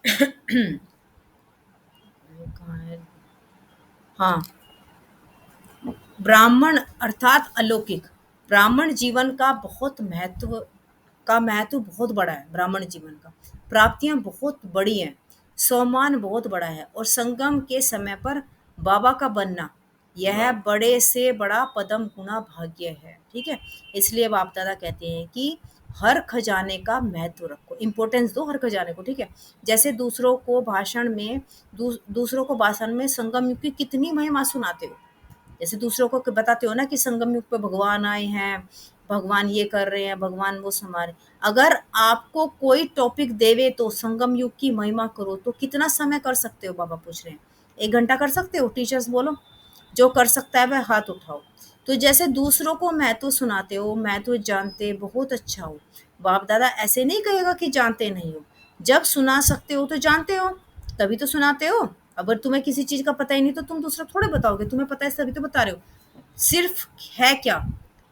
कहाँ है? हाँ, ब्राह्मण अर्थात अलौकिक। ब्राह्मण जीवन का महत्व बहुत बड़ा है। ब्राह्मण जीवन का प्राप्तियां बहुत बड़ी हैं, सम्मान बहुत बड़ा है, और संगम के समय पर बाबा का बनना यह बड़े से बड़ा पदम गुना भाग्य है। ठीक है, इसलिए बाप दादा कहते हैं कि हर खजाने का महत्व रखो, इंपॉर्टेंस दो हर खजाने को। ठीक है, जैसे दूसरों को भाषण में संगम युग की कितनी महिमा सुनाते हो, जैसे दूसरों को बताते हो ना कि संगम युग पे भगवान आए हैं, भगवान ये कर रहे हैं, भगवान वो संभाल। अगर आपको कोई टॉपिक देवे तो संगम युग की महिमा करो, तो कितना समय कर सकते हो? बाबा पूछ रहे हैं। 1 घंटा कर सकते हो? टीचर्स बोलो, जो कर सकता है वह हाथ उठाओ। तो जैसे दूसरों को महत्व सुनाते हो, महत्व जानते बहुत अच्छा हो। बाप दादा ऐसे नहीं कहेगा कि जानते नहीं हो। जब सुना सकते हो तो जानते हो, तभी तो सुनाते हो। अगर तुम्हें किसी चीज का पता ही नहीं तो तुम दूसरा थोड़े बताओगे, तुम्हें पता है तभी तो बता रहे हो। सिर्फ है क्या,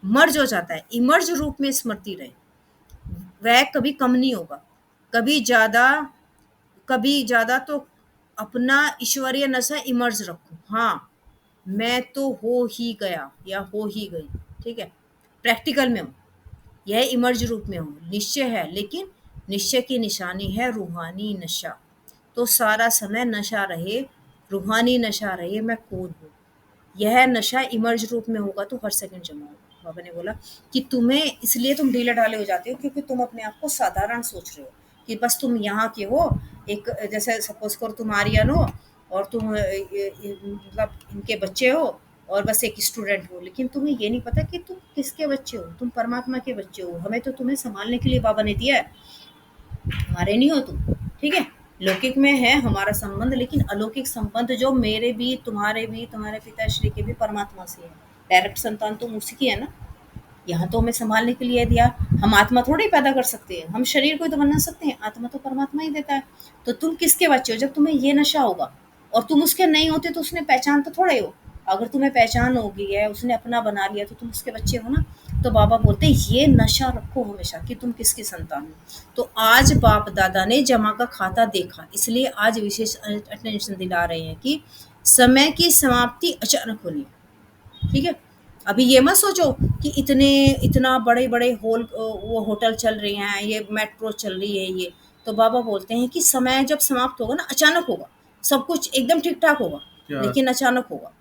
मर्ज हो जाता है, इमर्ज रूप में स्मृति रहे, वह कभी कम नहीं होगा। कभी ज्यादा, कभी ज्यादा तो अपना ईश्वरीय नशा इमर्ज रखो। हाँ, मैं तो हो ही गया या हो ही गई। ठीक है, प्रैक्टिकल में हो, यह इमर्ज रूप में हो, निश्चय है, लेकिन निश्चय की निशानी है रूहानी नशा। तो सारा समय नशा रहे, रूहानी नशा रहे, मैं कौन हूँ। यह नशा इमर्ज रूप में होगा तो हर सेकंड जमा होगा। बाबा ने बोला कि तुम्हें इसलिए तुम ढीले ढाले हो जाते हो क्योंकि तुम अपने आप को साधारण सोच रहे हो, कि बस तुम यहाँ के हो। एक जैसे सपोज करो तुम आर्यन हो, और तुम मतलब इनके बच्चे हो, और बस एक स्टूडेंट हो, लेकिन तुम्हें ये नहीं पता कि तुम किसके बच्चे हो। तुम परमात्मा के बच्चे हो। हमें तो तुम्हें संभालने के लिए बाबा ने दिया है, हमारे नहीं हो तुम। ठीक है, लौकिक में है हमारा संबंध, लेकिन अलौकिक संबंध जो मेरे भी तुम्हारे पिताश्री के भी परमात्मा से है। डायरेक्ट संतान तुम उसी की है ना। यहाँ तो हमें संभालने के लिए दिया। हम आत्मा थोड़ी पैदा कर सकते हैं, हम शरीर को ही तो बना सकते हैं, आत्मा तो परमात्मा ही देता है। तो तुम किसके बच्चे हो? जब तुम्हें ये नशा होगा और तुम उसके नहीं होते तो उसने पहचान तो थोड़े हो। अगर तुम्हें पहचान होगी है, उसने अपना बना लिया, तो तुम उसके बच्चे हो ना। तो बाबा बोलते हैं ये नशा रखो हमेशा कि तुम किसकी संतान हो। तो आज बाप दादा ने जमा का खाता देखा, इसलिए आज विशेष अटेंशन दिला रहे हैं कि समय की समाप्ति अचानक होनी है। ठीक है, अभी ये मत सोचो कि इतना बड़े बड़े वो होटल चल रहे हैं, ये मेट्रो चल रही है ये। तो बाबा बोलते हैं कि समय जब समाप्त होगा ना, अचानक होगा। सब कुछ एकदम ठीक ठाक होगा, लेकिन अचानक होगा।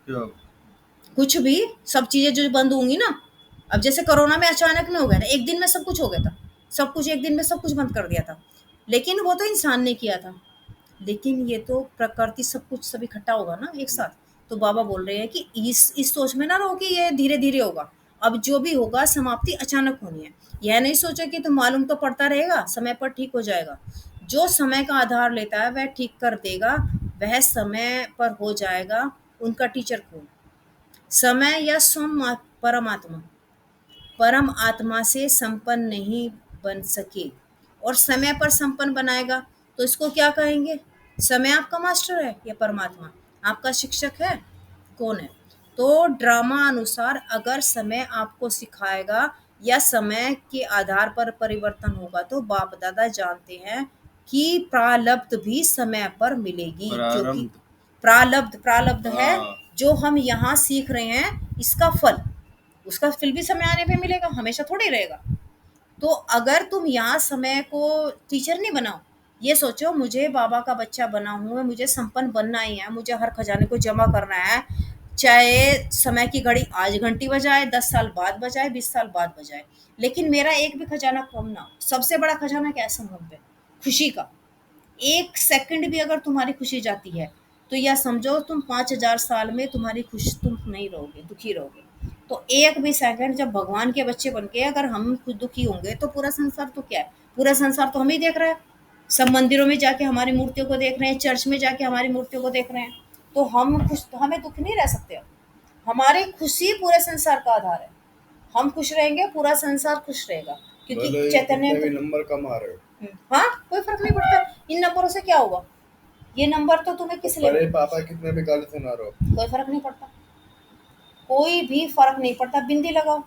कुछ भी, सब चीजें जो बंद होंगी ना। अब जैसे कोरोना में अचानक में हो गया था, एक दिन में सब कुछ हो गया था। सब कुछ एक दिन में सब कुछ बंद कर दिया था, लेकिन वो तो इंसान ने किया था। लेकिन ये तो प्रकृति सब कुछ सब इकट्ठा होगा ना एक साथ। तो बाबा बोल रहे हैं कि इस सोच में ना रहो कि ये धीरे धीरे होगा। अब जो भी होगा समाप्ति अचानक होनी है। यह नहीं सोचो कि तो मालूम तो पड़ता रहेगा, समय पर ठीक हो जाएगा। जो समय का आधार लेता है वह ठीक कर देगा, वह समय पर हो जाएगा। उनका टीचर कौन? समय या परमात्मा। परम आत्मा से संपन्न नहीं बन सके, और समय पर संपन्न बनाएगा। तो इसको क्या कहेंगे? समय आपका मास्टर है या परमात्मा आपका शिक्षक है? कौन है? तो ड्रामा अनुसार अगर समय आपको सिखाएगा या समय के आधार पर परिवर्तन होगा, तो बाप दादा जानते हैं कि प्रालब्ध भी समय पर मिलेगी। क्योंकि प्रालब्ध प्रालब्ध है जो हम यहाँ सीख रहे हैं, इसका फल, उसका फिर भी समय आने पे मिलेगा, हमेशा थोड़ी रहेगा। तो अगर तुम यहाँ समय को टीचर नहीं बनाओ, ये सोचो मुझे बाबा का बच्चा बना हूँ, मुझे संपन्न बनना ही है, मुझे हर खजाने को जमा करना है। चाहे समय की घड़ी आज घंटी बजाए, 10 साल बाद बजाए, 20 साल बाद बजाए, लेकिन मेरा एक भी खजाना कम ना हो। सबसे बड़ा खजाना क्या है संगम पे? खुशी का। 1 सेकंड भी अगर तुम्हारी खुशी जाती है, तो यह समझो तुम 5,000 साल में तुम्हारी खुश तुम नहीं रहोगे, दुखी रहोगे। तो एक भी सेकंड जब भगवान के बच्चे बन के अगर हम खुद दुखी होंगे, तो पूरा संसार तो क्या है? पूरा संसार तो हम ही देख रहा है। सब मंदिरों में जाके हमारी मूर्तियों को देख रहे हैं, चर्च में जाके हमारी मूर्तियों को देख रहे हैं। तो हम खुश, तो हमें दुख नहीं रह सकते अब। हमारी खुशी पूरे संसार का आधार है। हम खुश रहेंगे, पूरा संसार खुश रहेगा, क्योंकि चैतन्य तो नंबर कम आ रहे हो। हाँ, कोई फर्क नहीं पड़ता। इन नंबरों से क्या होगा? ये नंबर तो तुम्हें किस लिए? बड़े पापा कितने भी गाली सुना रहे हो, कोई फर्क नहीं पड़ता। कोई भी फर्क नहीं पड़ता, बिंदी लगाओ।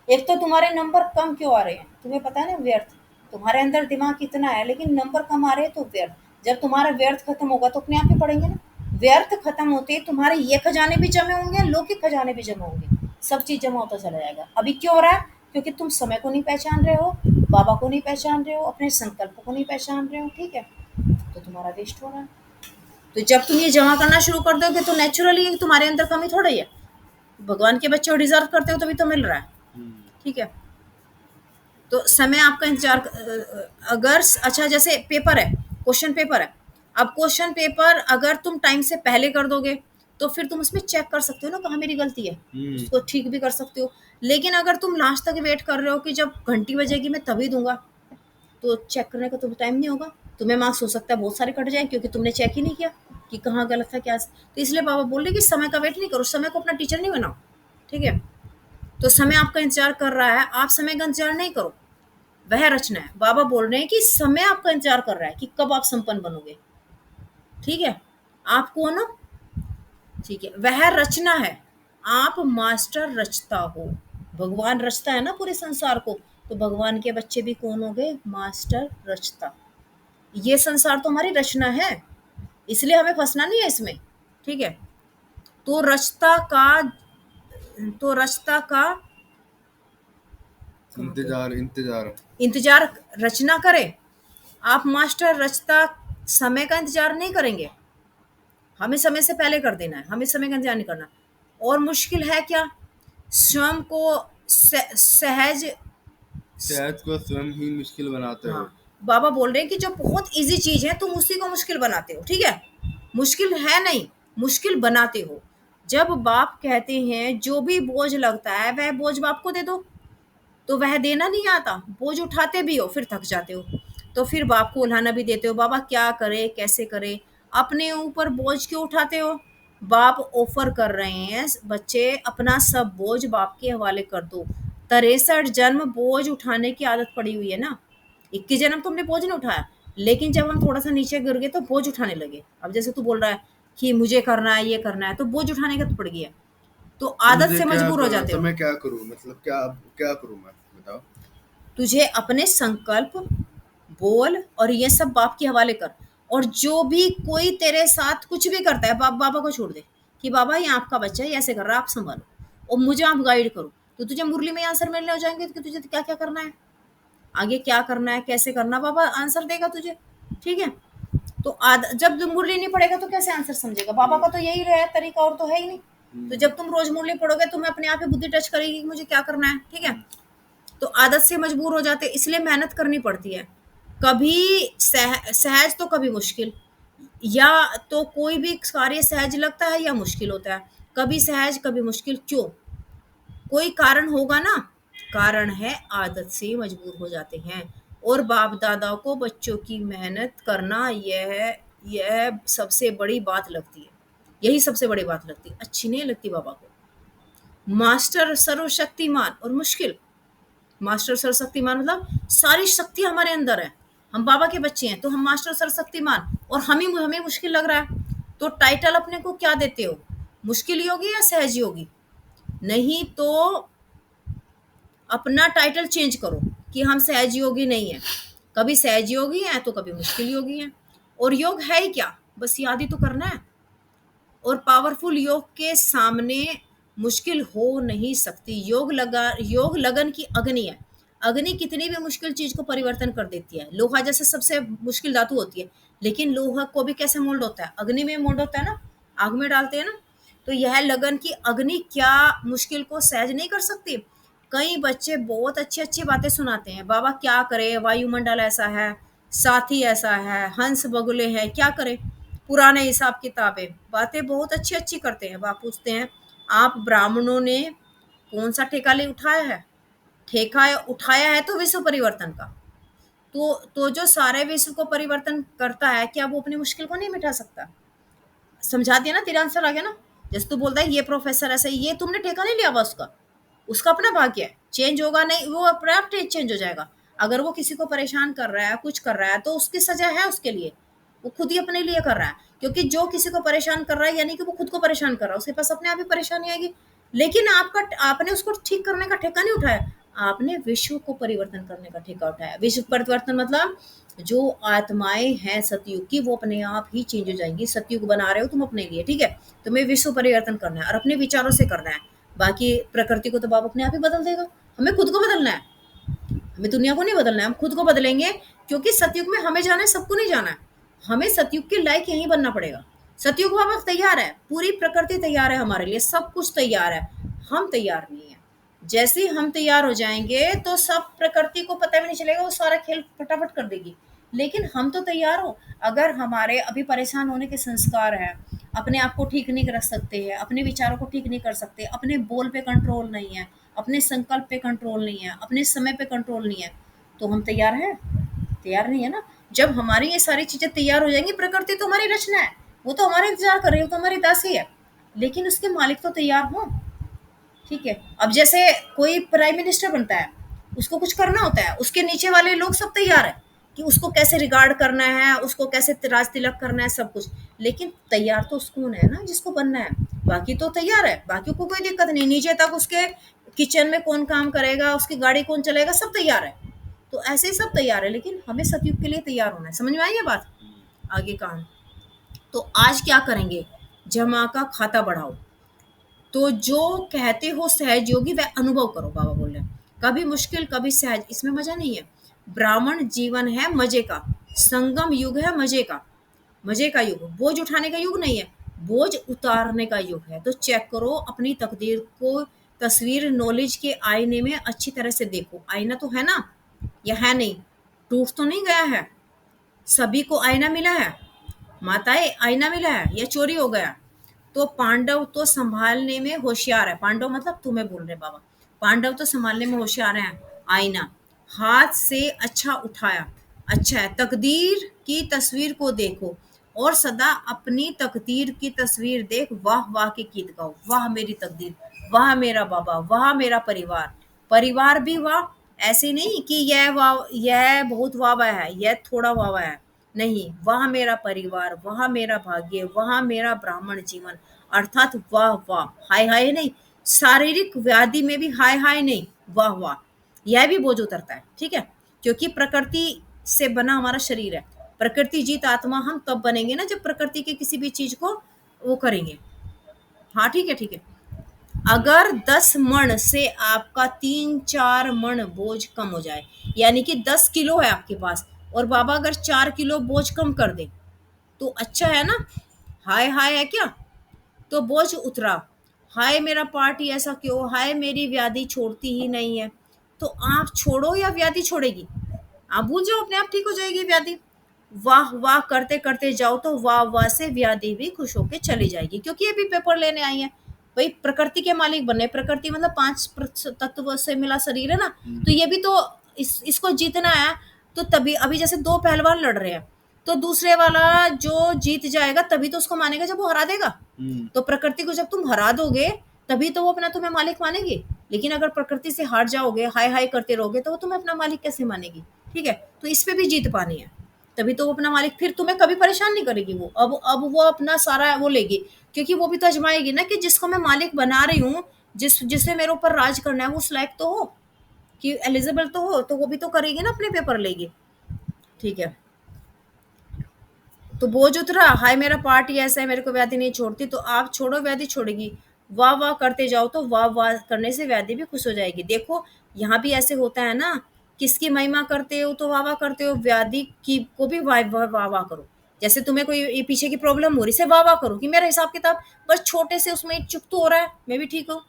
एक तो तुम्हारे नंबर कम क्यों आ रहे हैं, तुम्हें पता है ना, व्यर्थ। तुम्हारे अंदर दिमाग कितना है, लेकिन नंबर कम आ रहे हैं तो व्यर्थ। जब तुम्हारा व्यर्थ खत्म होगा तो अपने आप ही पढ़ेंगे ना। व्यर्थ खत्म होते तुम्हारे ये खजाने भी जमे होंगे, लौकिक खजाने भी जमा होंगे, सब चीज जमा होता चला जाएगा। अभी क्यों हो रहा है? क्योंकि तुम समय को नहीं पहचान रहे हो, बाबा को नहीं पहचान रहे हो, अपने संकल्प को नहीं पहचान रहे हो, ठीक है, तो तुम्हारा वेस्ट हो रहा है। तो जब तुम ये जमा करना शुरू कर दोगे तो नेचुरली तुम्हारे अंदर कमी थोड़ी है, भगवान के बच्चे डिजर्व करते हो तभी तो मिल रहा है, ठीक है। तो समय आपका इंतजार अगर अच्छा जैसे पेपर है, क्वेश्चन पेपर है, अब क्वेश्चन पेपर अगर तुम टाइम से पहले कर दोगे तो फिर तुम उसमें चेक कर सकते हो ना कहाँ मेरी गलती है, उसको ठीक भी कर सकते हो। लेकिन अगर तुम लास्ट तक वेट कर रहे हो कि जब घंटी बजेगी मैं तभी दूंगा, तो चेक करने का तुम्हें टाइम नहीं होगा, तुम्हें मार्क्स हो सकता है बहुत सारे कट जाए क्योंकि तुमने चेक ही नहीं किया कि कहाँ गलत था क्या। तो इसलिए बाबा बोल रहे कि समय का वेट नहीं करो, समय को अपना टीचर नहीं बनाओ, ठीक है। तो समय आपका इंतजार कर रहा है, आप समय का इंतजार नहीं करो, वह रचना है। बाबा बोल रहे हैं कि समय आपका इंतजार कर रहा है कि कब आप संपन्न बनोगे, ठीक है। आपको ना, ठीक है, वह रचना है, आप मास्टर रचता हो। भगवान रचता है ना पूरे संसार को, तो भगवान के बच्चे भी कौन हो गए? मास्टर रचता। ये संसार तो हमारी रचना है, इसलिए हमें फंसना नहीं है इसमें, ठीक है। तो रचता का, तो रचता का इंतजार इंतजार इंतजार रचना करे, आप मास्टर रचता समय का इंतजार नहीं करेंगे, हमें समय से पहले कर देना है, हमें समय का इंतजार नहीं करना। और मुश्किल है क्या? स्वयं को सहज, शायद को स्वयं ही मुश्किल बनाते हाँ, हो। बाबा बोल रहे हैं कि जो बहुत इजी चीज है तुम उसी को मुश्किल बनाते हो, ठीक है। मुश्किल है नहीं, मुश्किल बनाते हो। जब बाप कहते हैं जो भी बोझ लगता है वह बोझ बाप को दे दो, तो वह देना नहीं आता, बोझ उठाते भी हो फिर थक जाते हो, तो फिर बाप को उल्हाना भी देते हो, बाबा क्या करे कैसे करे, अपने ऊपर बोझ क्यों उठाते हो? बाप ऑफर कर रहे हैं बच्चे अपना सब बोझ बाप के हवाले कर दो। 63 जन्म बोझ उठाने की आदत पड़ी हुई है ना, 21 जन्म तुमने बोझ नहीं उठाया, लेकिन जब हम थोड़ा सा नीचे गिर गए तो बोझ उठाने लगे। अब जैसे तू बोल रहा है कि मुझे करना है ये करना है, तो बोझ उठाने का तो पड़ गया, तो तो आदत मुझे से क्या मजबूर हो जाते तो हो। मैं क्या करूं, मतलब क्या क्या करूं मैं, बताओ। तुझे अपने संकल्प, बोल और ये सब बाप के हवाले कर। और जो भी कोई तेरे साथ कुछ भी करता है बाबा को छोड़ दे कि बाबा ये आपका बच्चा है, ये ऐसे कर रहा है, आप संभालो और मुझे आप गाइड करो। तो तुझे मुरली में आंसर मिलने हो जाएंगे कि तुझे क्या क्या करना है, आगे क्या करना है कैसे करना, बाबा आंसर देगा तुझे, ठीक है। तो जब तुम मुरली नहीं पढ़ेगा तो कैसे आंसर समझेगा? बाबा का तो यही है तरीका, और तो है ही नहीं। तो जब तुम रोज मुरली पढ़ोगे तुम्हें अपने आप ही बुद्धि टच करेगी कि मुझे क्या करना है, ठीक है। तो आदत से मजबूर हो जाते, इसलिए मेहनत करनी पड़ती है। कभी सहज तो कभी मुश्किल, या तो कोई भी कार्य सहज लगता है या मुश्किल होता है, कभी सहज कभी मुश्किल, क्यों? कोई कारण होगा ना, कारण है आदत से मजबूर हो जाते हैं। और बाप दादा को बच्चों की मेहनत करना यह सबसे बड़ी बात लगती है, यही सबसे बड़ी बात लगती है, अच्छी नहीं लगती बाबा को। मास्टर सर्वशक्तिमान और मुश्किल, मास्टर सर्वशक्तिमान मतलब सारी शक्ति हमारे अंदर है, हम बाबा के बच्चे हैं तो हम मास्टर सर्वशक्तिमान, और हमें मुश्किल लग रहा है, तो टाइटल अपने को क्या देते हो? मुश्किल योगी या सहज योगी? नहीं तो अपना टाइटल चेंज करो कि हम सहज योगी नहीं है, कभी सहज योगी हैं तो कभी मुश्किल योगी हैं। और योग है ही क्या, बस याद ही तो करना है। और पावरफुल योग के सामने मुश्किल हो नहीं सकती। योग लगन की अग्नि है, अग्नि कितनी भी मुश्किल चीज को परिवर्तन कर देती है। लोहा जैसे सबसे मुश्किल धातु होती है, लेकिन लोहा को भी कैसे मोल्ड होता है? अग्नि में मोल्ड होता है ना, आग में डालते हैं ना। तो यह लगन की अग्नि क्या मुश्किल को सहज नहीं कर सकती? कई बच्चे बहुत अच्छी अच्छी बातें सुनाते हैं, बाबा क्या करे, वायुमंडल ऐसा है, साथी ऐसा है, हंस बगुले हैं, क्या करे, पुराने हिसाब किताबें, बातें बहुत अच्छी अच्छी करते हैं। बाप पूछते हैं आप ब्राह्मणों ने कौन सा ठेका ले उठाया है? ठेका उठाया है तो विश्व परिवर्तन का। तो जो सारे विश्व को परिवर्तन करता है, क्या वो अपनी मुश्किल को नहीं मिटा सकता? समझा दिया ना, तेरा आंसर आ गया ना। जैसे तू बोलता है ये प्रोफेसर ऐसा, ये तुमने ठेका नहीं लिया हुआ उसका, उसका अपना भाग्य है, चेंज होगा नहीं, वो अपने आप चेंज हो जाएगा। अगर वो किसी को परेशान कर रहा है, कुछ कर रहा है, तो उसकी सजा है उसके लिए, वो खुद ही अपने लिए कर रहा है। क्योंकि जो किसी को परेशान कर रहा है यानी कि वो खुद को परेशान कर रहा है, उसके पास अपने आप ही परेशानी आएगी। लेकिन आपने उसको ठीक करने का ठेका नहीं उठाया, आपने विश्व को परिवर्तन करने का ठेका उठाया। विश्व परिवर्तन मतलब जो आत्माएँ हैं सतयुग की, वो अपने आप ही चेंज हो जाएँगी। सतयुग बना रहे हो तुम अपने लिए, ठीक है? तुम्हें विश्व परिवर्तन करना है और अपने विचारों से करना है। बाकी प्रकृति को तो बाप अपने आप ही बदल देगा। हमें खुद को बदलना है। हमें दुनिया को नहीं बदलना है, हम खुद को बदलेंगे, क्योंकि सतयुग में हमें जाना है, सबको नहीं जाना है। हमें सतयुग के लायक यहीं बनना पड़ेगा। सतयुग बाबा तैयार है, पूरी प्रकृति तैयार है हमारे लिए, सब कुछ तैयार है। हम तैयार नहीं है। जैसे ही हम तैयार हो जाएंगे तो सब प्रकृति को पता भी नहीं चलेगा, वो सारा खेल फटाफट कर देगी। लेकिन हम तो तैयार हो। अगर हमारे अभी परेशान होने के संस्कार हैं, अपने आप को ठीक नहीं रख सकते हैं, अपने विचारों को ठीक नहीं कर सकते, अपने बोल पे कंट्रोल नहीं है, अपने संकल्प पे कंट्रोल नहीं है, अपने समय पे कंट्रोल नहीं है, तो हम तैयार हैं? तैयार नहीं है ना। जब हमारी ये सारी चीजें तैयार हो जाएंगी, प्रकृति तो हमारी रचना है, वो तो हमारा इंतजार कर रही है, वो तो हमारी दासी है, लेकिन उसके मालिक तो तैयार हो। ठीक है। अब जैसे कोई प्राइम मिनिस्टर बनता है, उसको कुछ करना होता है, उसके नीचे वाले लोग सब तैयार है कि उसको कैसे रिगार्ड करना है, उसको कैसे राज तिलक करना है, सब कुछ। लेकिन तैयार तो उसको है ना जिसको बनना है। बाकी तो तैयार है, बाकी को कोई दिक्कत नहीं, नीचे तक उसके किचन में कौन काम करेगा, उसकी गाड़ी कौन चलेगा, सब तैयार है। तो ऐसे ही सब तैयार है, लेकिन हमें सतयुग के लिए तैयार होना है। समझ में आई ये बात? आगे काम। तो आज क्या करेंगे? जमा का खाता बढ़ाओ। तो जो कहते हो सहज योगी वह अनुभव करो, बाबा बोल रहे हैं। कभी मुश्किल कभी सहज, इसमें मजा नहीं है। ब्राह्मण जीवन है मजे का, संगम युग है मजे का। मजे का युग, बोझ उठाने का युग नहीं है, बोझ उतारने का युग है। तो चेक करो अपनी तकदीर को, तस्वीर नॉलेज के आईने में अच्छी तरह से देखो। आईना तो है ना, या है नहीं? टूट तो नहीं गया है? सभी को आईना मिला है? माताएं, आईना मिला है या चोरी हो गया? तो पांडव तो संभालने में होशियार है। पांडव मतलब तुम्हें बोल रहे बाबा। पांडव तो संभालने में होशियार है। आईना हाथ से अच्छा उठाया, अच्छा है। तकदीर की तस्वीर को देखो और सदा अपनी तकदीर की तस्वीर देख वाह वाह के गीत गाओ। वाह मेरी तकदीर, वाह मेरा बाबा, वाह मेरा परिवार। परिवार भी वाह, ऐसे नहीं कि यह वाह, यह बहुत वाह वाह है, यह थोड़ा वाह वाह है। नहीं, वह मेरा परिवार, वह मेरा भाग्य, वह मेरा ब्राह्मण जीवन। अर्थात वाह वाह, हाय हाय नहीं। शारीरिक व्याधि में भी हाय हाय नहीं, वाह वाह। यह भी बोझ उतरता है, ठीक है? क्योंकि प्रकृति से बना हमारा शरीर है। प्रकृति जीत आत्मा हम तब बनेंगे ना जब प्रकृति के किसी भी चीज को वो करेंगे। हाँ ठीक है, ठीक है। अगर 10 मण से आपका 3-4 मण बोझ कम हो जाए, यानी कि 10 किलो है आपके पास, और बाबा अगर 4 किलो बोझ कम कर दे, तो अच्छा है ना? हाय हाय है क्या? तो बोझ उतरा। हाय मेरा पार्टी ऐसा क्यों, हाय मेरी व्याधि छोड़ती ही नहीं है। तो आप छोड़ो या व्याधि छोड़ेगी? आप भूल जाओ, अपने आप ठीक हो जाएगी व्याधि। वाह वाह करते करते जाओ तो वाह वाह से व्याधि भी खुश होके चली जाएगी। क्योंकि ये भी पेपर लेने आई है भाई, प्रकृति के मालिक बनने। प्रकृति मतलब 5 तत्व से मिला शरीर है ना, तो ये भी तो इसको जीतना है। तो तभी अभी जैसे दो पहलवान लड़ रहे हैं, तो दूसरे वाला जो जीत जाएगा तभी तो उसको मानेगा जब वो हरा देगा। तो प्रकृति को जब तुम हरा दोगे तभी तो वो अपना तुम्हें मालिक मानेगी। लेकिन अगर प्रकृति से हार जाओगे, हाय हाय करते रहोगे, तो वो तुम्हें अपना मालिक कैसे मानेगी? ठीक है। तो इस पे भी जीत पानी है, तभी तो वो अपना मालिक फिर तुम्हें कभी परेशान नहीं करेगी। वो अब वो अपना सारा वो लेगी, क्योंकि वो भी तो अजमाएगी ना कि जिसको मैं मालिक बना रही हूँ, जिसे मेरे ऊपर राज करना है, वो उस लायक तो हो कि एलिजिबल तो हो, तो वो भी तो करेगी ना, अपने पेपर लेगी। ठीक है। तो बोझ उतरा, हाय मेरा पार्टी ऐसा है, मेरे को व्याधि नहीं छोड़ती, तो आप छोड़ो, व्याधि छोड़ेगी। वाह वाह करते जाओ तो वाह वाह करने से व्याधि भी खुश हो जाएगी। देखो यहाँ भी ऐसे होता है ना, किसकी महिमा करते हो तो वाह वाह करते हो, व्याधि की को भी वाह वाह वाह वाह करो। जैसे तुम्हें कोई ये पीछे की प्रॉब्लम हो रही है, वाह वाह करो कि मेरा हिसाब किताब बस छोटे से उसमें चुक तो हो रहा है, मैं भी ठीक हूँ।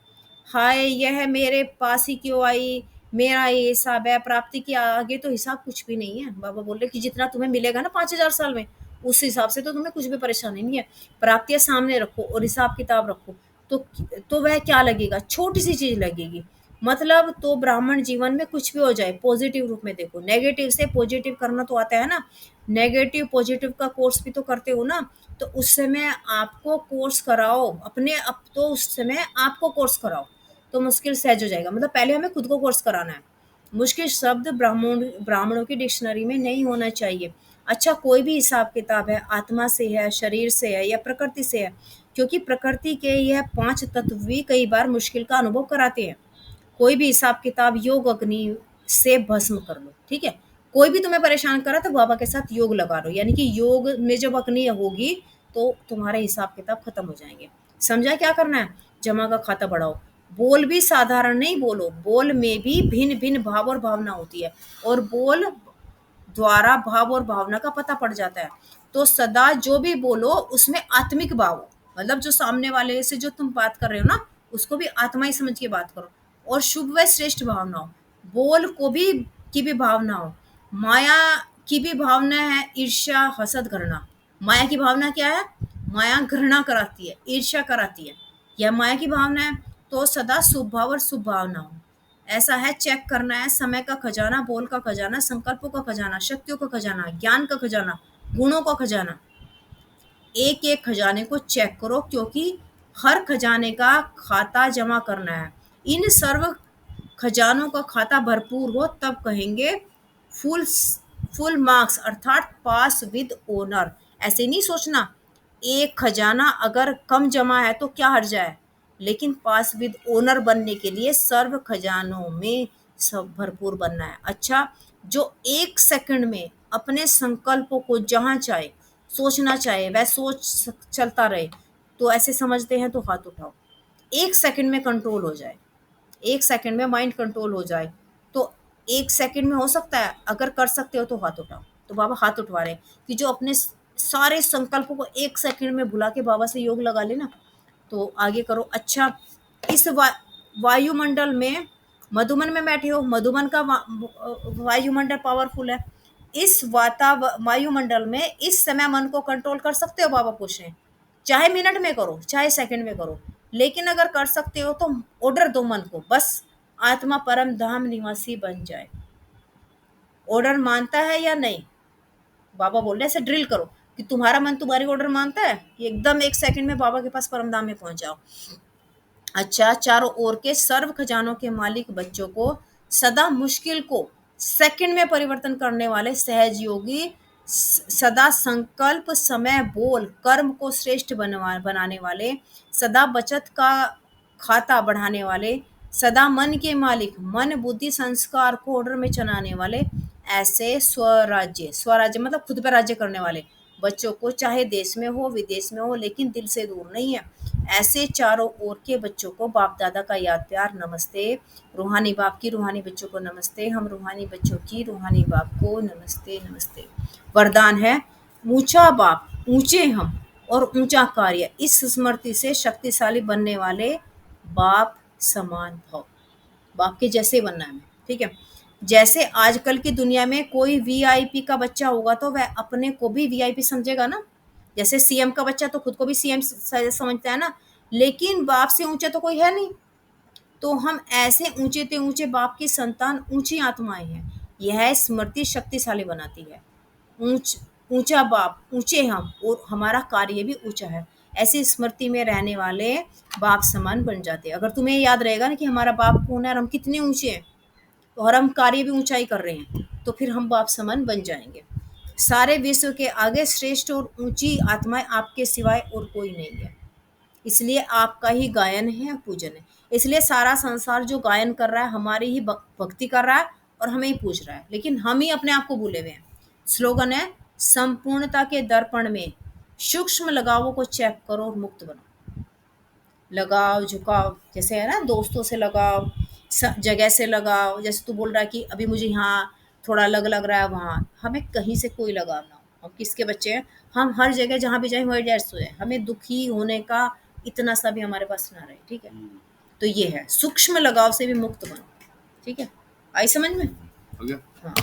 हाय यह मेरे पास ही क्यों आई, मेरा ये हिसाब है, प्राप्ति के आगे तो हिसाब कुछ भी नहीं है। बाबा बोल रहे कि जितना तुम्हें मिलेगा ना 5,000 साल में, उस हिसाब से तो तुम्हें कुछ भी परेशानी नहीं है। प्राप्तियां सामने रखो और हिसाब किताब रखो, तो वह क्या लगेगा, छोटी सी चीज लगेगी। मतलब तो ब्राह्मण जीवन में कुछ भी हो जाए पॉजिटिव रूप में देखो, नेगेटिव से पॉजिटिव करना तो आता है ना। नेगेटिव पॉजिटिव का कोर्स भी तो करते हो ना, तो उस समय आपको कोर्स कराओ अपने, अब तो उस समय आपको कोर्स कराओ तो मुश्किल सहज हो जाएगा। मतलब पहले हमें खुद को कोर्स कराना है। मुश्किल शब्द ब्राह्मणों की डिक्शनरी में नहीं होना चाहिए। अच्छा कोई भी हिसाब किताब है, आत्मा से है, शरीर से है या प्रकृति से है, क्योंकि प्रकृति के यह 5 तत्व भी कई बार मुश्किल का अनुभव कराते हैं। कोई भी हिसाब किताब योग अग्नि से भस्म कर लो, ठीक है। कोई भी तुम्हें परेशान कर रहा तो बाबा के साथ योग लगा लो, यानी कि योग में जब अग्नि होगी तो तुम्हारे हिसाब किताब खत्म हो जाएंगे। समझा क्या करना है? जमा का खाता बढ़ाओ। बोल भी साधारण नहीं बोलो, बोल में भी भिन्न भिन्न भाव और भावना होती है, और बोल द्वारा भाव और भावना का पता पड़ जाता है। तो सदा जो भी बोलो उसमें आत्मिक भाव हो, मतलब जो सामने वाले से जो तुम बात कर रहे हो ना, उसको भी आत्मा ही समझ के बात करो, और शुभ व श्रेष्ठ भावना हो। बोल को भी की भी भावना हो। माया की भी भावना है, ईर्ष्या हसद घृणा। माया की भावना क्या है? माया घृणा कराती है, ईर्ष्या कराती है, यह माया की भावना है। तो सदा शुभ भाव और शुभ भावना हो। ऐसा है, चेक करना है समय का खजाना, बोल का खजाना, संकल्पों का खजाना, शक्तियों का खजाना, ज्ञान का खजाना, गुणों का खजाना। एक एक खजाने को चेक करो, क्योंकि हर खजाने का खाता जमा करना है। इन सर्व खजानों का खाता भरपूर हो तब कहेंगे फुल फुल मार्क्स, अर्थात पास विद ओनर। ऐसे नहीं सोचना एक खजाना अगर कम जमा है तो क्या हर्ज है, लेकिन पास विद ओनर बनने के लिए सर्व खजानों में सब भरपूर बनना है। अच्छा, जो एक सेकंड में अपने संकल्पों को जहां चाहे सोचना चाहे वह चलता रहे, तो ऐसे समझते हैं तो हाथ उठाओ। एक सेकंड में कंट्रोल हो जाए, एक सेकंड में माइंड कंट्रोल हो जाए, तो एक सेकंड में हो सकता है? अगर कर सकते हो तो हाथ उठाओ। तो बाबा हाथ उठवा रहे हैं कि जो अपने सारे संकल्पों को एक सेकंड में भुला के बाबा से योग लगा लेना, तो आगे करो। अच्छा, इस वायुमंडल में, मधुबन में बैठे हो, मधुबन का वायुमंडल पावरफुल है। इस वायुमंडल में इस समय मन को कंट्रोल कर सकते हो? बाबा पूछ रहे हैं। चाहे मिनट में करो, चाहे सेकंड में करो, लेकिन अगर कर सकते हो तो ऑर्डर दो मन को, बस आत्मा परम धाम निवासी बन जाए। ऑर्डर मानता है या नहीं? बाबा बोल रहे हैं ऐसे ड्रिल करो कि तुम्हारा मन तुम्हारी ऑर्डर मानता है, एकदम एक सेकंड में बाबा के पास परम धाम में पहुंच जाओ। अच्छा, चारों ओर के सर्व खजानों के मालिक बच्चों को सदा मुश्किल को सेकंड में परिवर्तन करने वाले सहज योगी, सदा संकल्प समय बोल कर्म को श्रेष्ठ बनाने वाले, सदा बचत का खाता बढ़ाने वाले, सदा मन के मालिक, मन बुद्धि संस्कार को ऑर्डर में चलाने वाले, ऐसे स्वराज्य, स्वराज्य मतलब खुद पर राज्य करने वाले बच्चों को, चाहे देश में हो विदेश में हो, लेकिन दिल से दूर नहीं है, ऐसे चारों ओर के बच्चों को बाप दादा का याद प्यार नमस्ते। रूहानी बाप की रूहानी बच्चों को नमस्ते। हम रूहानी बच्चों की रूहानी बाप को नमस्ते नमस्ते। वरदान है, ऊंचा बाप, ऊंचे हम और ऊंचा कार्य, इस स्मृति से शक्तिशाली बनने वाले बाप समान भव। बाप के जैसे बनना है हमें, ठीक है। जैसे आजकल की दुनिया में कोई वीआईपी का बच्चा होगा तो वह अपने को भी वीआईपी समझेगा ना। जैसे सीएम का बच्चा तो खुद को भी सीएम समझता है ना, लेकिन बाप से ऊंचा तो कोई है नहीं। तो हम ऐसे ऊंचे ते ऊंचे बाप की संतान, ऊंची आत्माएं हैं। यह स्मृति शक्तिशाली बनाती है। ऊंच ऊंचा बाप, ऊंचे हम, और हमारा कार्य भी ऊंचा है। ऐसी स्मृति में रहने वाले बाप समान बन जाते हैं। अगर तुम्हें याद रहेगा ना कि हमारा बाप कौन है और हम कितने ऊंचे हैं, तो और हम कार्य भी ऊंचाई कर रहे हैं, तो फिर हम बाप समान बन जाएंगे। सारे विश्व के आगे श्रेष्ठ और ऊंची आत्माएं आपके सिवाय और कोई नहीं है। इसलिए आपका ही गायन है, पूजन है। इसलिए सारा संसार जो गायन कर रहा है हमारी ही भक्ति कर रहा है और हमें ही पूछ रहा है, लेकिन हम ही अपने आप को भूले हुए हैं। स्लोगन है, संपूर्णता के दर्पण में सूक्ष्म लगावों को चेक करो और मुक्त बनो। लगाव झुकाव जैसे है ना, दोस्तों से लगाव, जगह से लगाव। जैसे तू बोल रहा है कि अभी मुझे यहाँ थोड़ा अलग लग रहा है, वहाँ हमें कहीं से कोई लगाव ना हो। हम किसके बच्चे हैं? हम हर जगह जहाँ भी जाएं वही डेट्स हो, हमें दुखी होने का इतना सा भी हमारे पास ना रहे, ठीक है। तो ये है, सूक्ष्म लगाव से भी मुक्त बनो, ठीक है। आई समझ में? हो गया। हाँ।